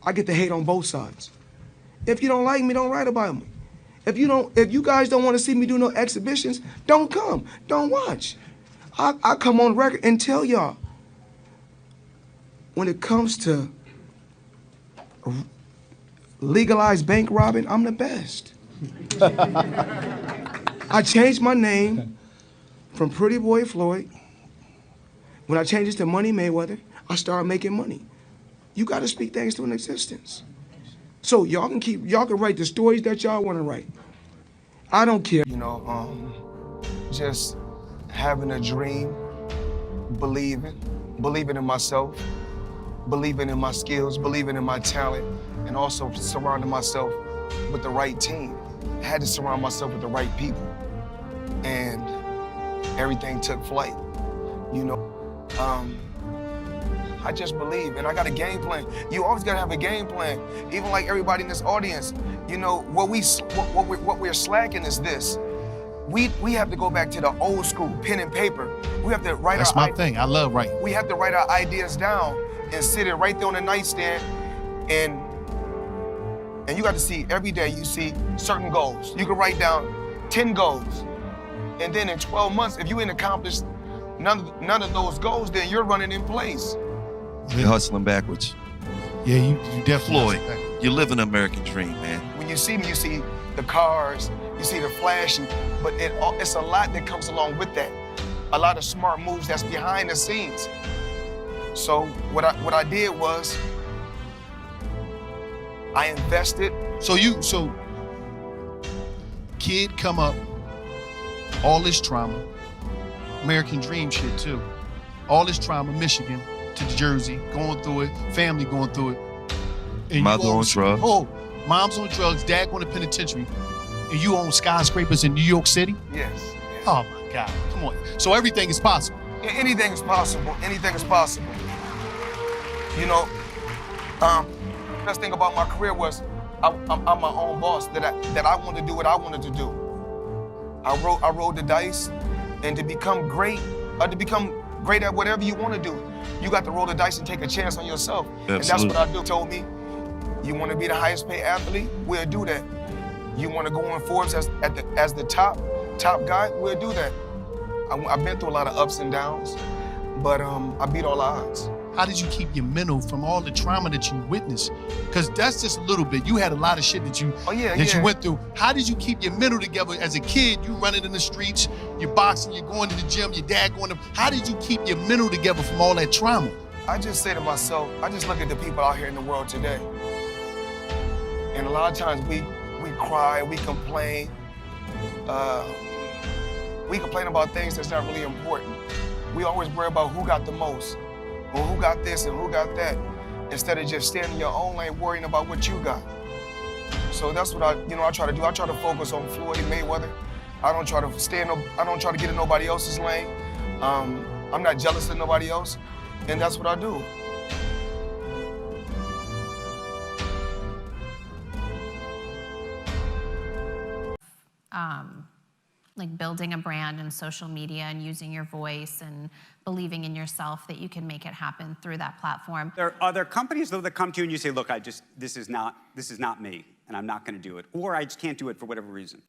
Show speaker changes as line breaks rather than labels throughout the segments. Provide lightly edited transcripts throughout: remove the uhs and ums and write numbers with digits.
I get to hate on both sides. If you don't like me, don't write about me. If you guys don't want to see me do no exhibitions, don't come, don't watch. I come on record and tell y'all, when it comes to legalized bank robbing, I'm the best. I changed my name from Pretty Boy Floyd. When I changed it to Money Mayweather, I started making money. You gotta speak things to an existence. So y'all can write the stories that y'all wanna write. I don't care. You know, just having a dream, believing in myself, believing in my skills, believing in my talent, and also surrounding myself with the right team. I had to surround myself with the right people. And everything took flight, you know. I just believe, and I got a game plan. You always gotta have a game plan. Even like everybody in this audience, you know, what we're slacking is this. We have to go back to the old school, pen and paper. We have to write
That's my thing, I love writing.
We have to write our ideas down and sit it right there on the nightstand, and you got to see every day, you see certain goals. You can write down 10 goals. And then in 12 months, if you ain't accomplished none of those goals, then you're running in place.
You're hustling backwards.
Yeah, you definitely.
Floyd, you live an American dream, man.
When you see me, you see the cars, you see the flashy, but it's a lot that comes along with that. A lot of smart moves that's behind the scenes. So what I did was, I invested.
So kid come up, all this trauma, American dream shit too. All this trauma, Michigan to Jersey, going through it, family going through it. And
mother on drugs.
Oh, mom's on drugs, dad going to penitentiary. And you own skyscrapers in New York City?
Yes.
Oh my God, come on. So everything is possible.
Anything is possible, anything is possible. You know, best thing about my career was I'm my own boss, that I wanted to do what I wanted to do. I rolled the dice, and to become great at whatever you want to do, you got to roll the dice and take a chance on yourself.
Absolutely.
And that's what I do. Told me, you want to be the highest paid athlete? We'll do that. You want to go on Forbes as the top guy? We'll do that. I've been through a lot of ups and downs, but I beat all the odds.
How did you keep your mental from all the trauma that you witnessed? Because that's just a little bit. You had a lot of shit that you you went through. How did you keep your mental together as a kid? You running in the streets, you're boxing, you're going to the gym, your dad going to. How did you keep your mental together from all that trauma?
I just say to myself, I just look at the people out here in the world today. And a lot of times we cry, we complain. We complain about things that's not really important. We always worry about who got the most, or who got this and who got that, instead of just staying in your own lane worrying about what you got. So that's what I try to do. I try to focus on Floyd Mayweather. I don't try to get in nobody else's lane. I'm not jealous of nobody else, and that's what I do.
Like building a brand and social media and using your voice and believing in yourself that you can make it happen through that platform.
Are there companies though that come to you and you say, look, this is not me, and I'm not going to do it, or I just can't do it for whatever reason?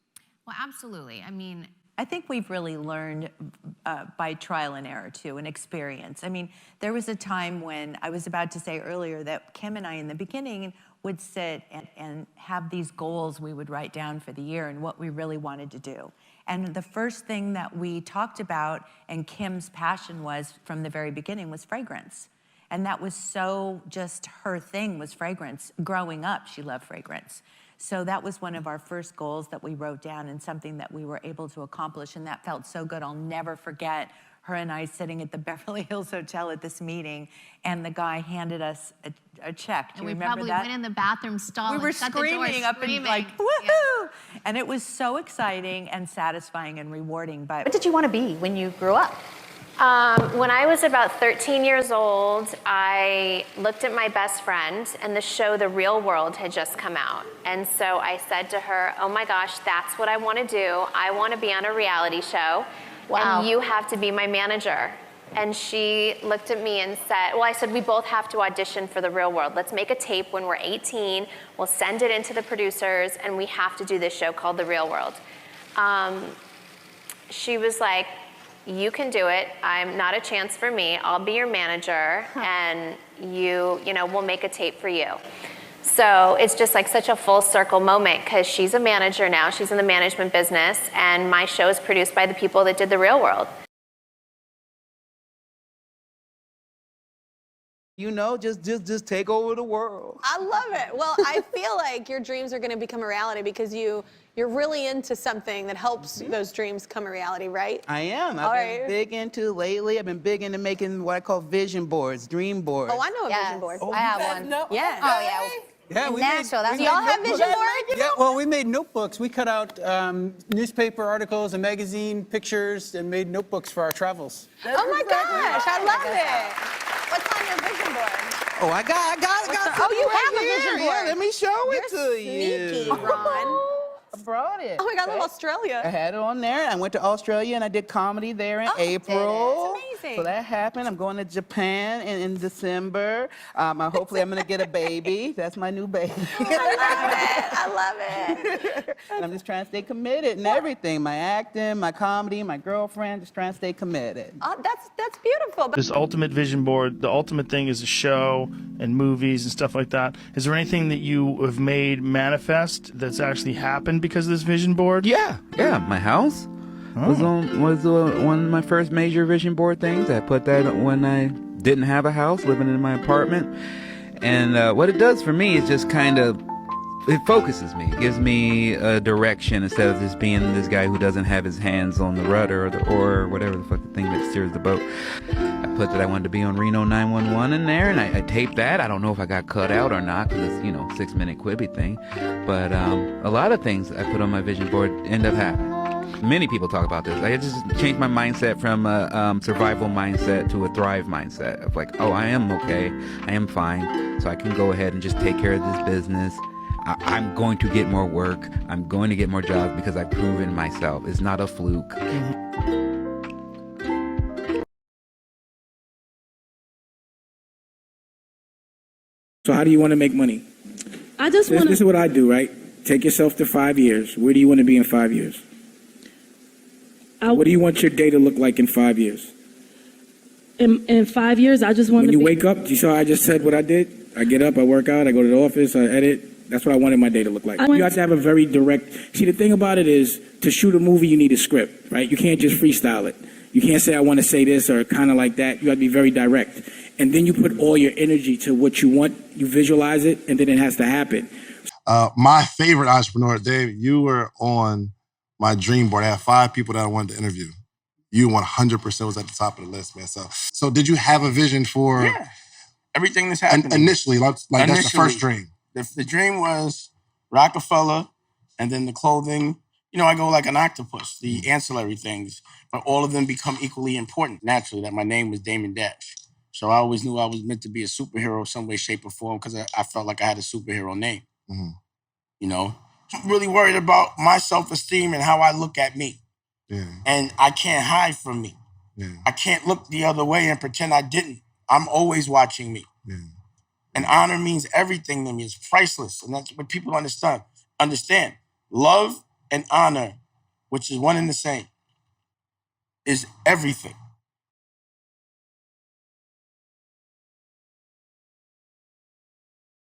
Well, absolutely. I mean,
I think we've really learned by trial and error too, and experience. I mean, there was a time when I was about to say earlier that Kim and I in the beginning would sit and have these goals we would write down for the year and what we really wanted to do. And the first thing that we talked about, and Kim's passion was from the very beginning, was fragrance. And that was so just her thing, was fragrance. Growing up, she loved fragrance. So that was one of our first goals that we wrote down, and something that we were able to accomplish, and that felt so good. I'll never forget her and I sitting at the Beverly Hills Hotel at this meeting, and the guy handed us a check. Do you remember that?
And we probably went in the bathroom stall
we were
and shut
screaming
the door,
up and like, woohoo! Yeah. And it was so exciting and satisfying and rewarding. But
what did you want to be when you grew up?
When I was about 13 years old, I looked at my best friend, and the show The Real World had just come out. And so I said to her, oh my gosh, that's what I want to do. I want to be on a reality show.
Wow.
And you have to be my manager. And she looked at me and said, well, I said, we both have to audition for the real world. Let's make a tape when we're 18. We'll send it into the producers, and we have to do this show called The Real World. She was like, you can do it. I'm not a chance for me. I'll be your manager, and you know, we'll make a tape for you. So it's just like such a full circle moment, because she's a manager now. She's in the management business, and my show is produced by the people that did The Real World.
You know, just take over the world.
I love it. Well, I feel like your dreams are going to become a reality because you're really into something that helps those dreams come a reality, right?
I am. I've been big into lately. I've been big into making what I call vision boards, dream boards.
Oh, I know a vision board.
I have one.
Yeah.
Oh, yeah.
Yeah,
In Nashville, that's
Do y'all have vision boards?
Yeah, well, we made notebooks. We cut out newspaper articles and magazine pictures and made notebooks for our travels.
Oh my gosh, I love it. What's on your vision board?
Oh, I got
Oh, you have a vision board.
Yeah, let me show it to
Sneaky,
you.
Ron.
I brought it.
Oh my God, I love
I
Australia.
had it on there. I went to Australia and I did comedy there in April.
That's amazing.
So that happened. I'm going to Japan in December. Hopefully I'm going to get a baby. That's my new baby.
I love it.
And I'm just trying to stay committed in everything. My acting, my comedy, my girlfriend, just trying to stay committed.
That's beautiful.
This ultimate vision board, the ultimate thing is a show and movies and stuff like that. Is there anything that you have made manifest that's actually happened because of this vision board?
Yeah. My house was one of my first major vision board things. I put that when I didn't have a house, living in my apartment. And what it does for me is just kind of, it focuses me. It gives me a direction instead of just being this guy who doesn't have his hands on the rudder or the oar or whatever the fuck the thing that steers the boat. I put that I wanted to be on Reno 911 in there, and I taped that. I don't know if I got cut out or not because it's, 6-minute Quibi thing. But a lot of things I put on my vision board end up happening. Many people talk about this. I just changed my mindset from a survival mindset to a thrive mindset of like, oh, I am okay. I am fine. So I can go ahead and just take care of this business. I'm going to get more work. I'm going to get more jobs because I've proven myself. It's not a fluke.
So how do you want to make money?
I just want to...
This is what I do, right? Take yourself to 5 years. Where do you want to be in 5 years? What do you want your day to look like in 5 years?
In 5 years, I just want to
When you wake up, you saw I just said what I did? I get up, I work out, I go to the office, I edit. That's what I wanted my day to look like. You have to have a very direct... See, the thing about it is, to shoot a movie, you need a script, right? You can't just freestyle it. You can't say, I want to say this or kind of like that. You have to be very direct. And then you put all your energy to what you want, you visualize it, and then it has to happen.
My favorite entrepreneur, Dave, you were on my dream board. I had 5 people that I wanted to interview. You 100% was at the top of the list, man. So did you have a vision for...
Yeah. Everything that's happening.
Initially, that's the first dream.
The dream was Rockefeller, and then the clothing. I go like an octopus, the ancillary things, but all of them become equally important. Naturally, that my name was Damon Dash. So I always knew I was meant to be a superhero some way, shape, or form because I felt like I had a superhero name. Mm-hmm. I'm really worried about my self-esteem and how I look at me. Yeah. And I can't hide from me. Yeah. I can't look the other way and pretend I didn't. I'm always watching me. Yeah. And honor means everything to me. It's priceless. And that's what people understand. Love and honor, which is one and the same, is everything.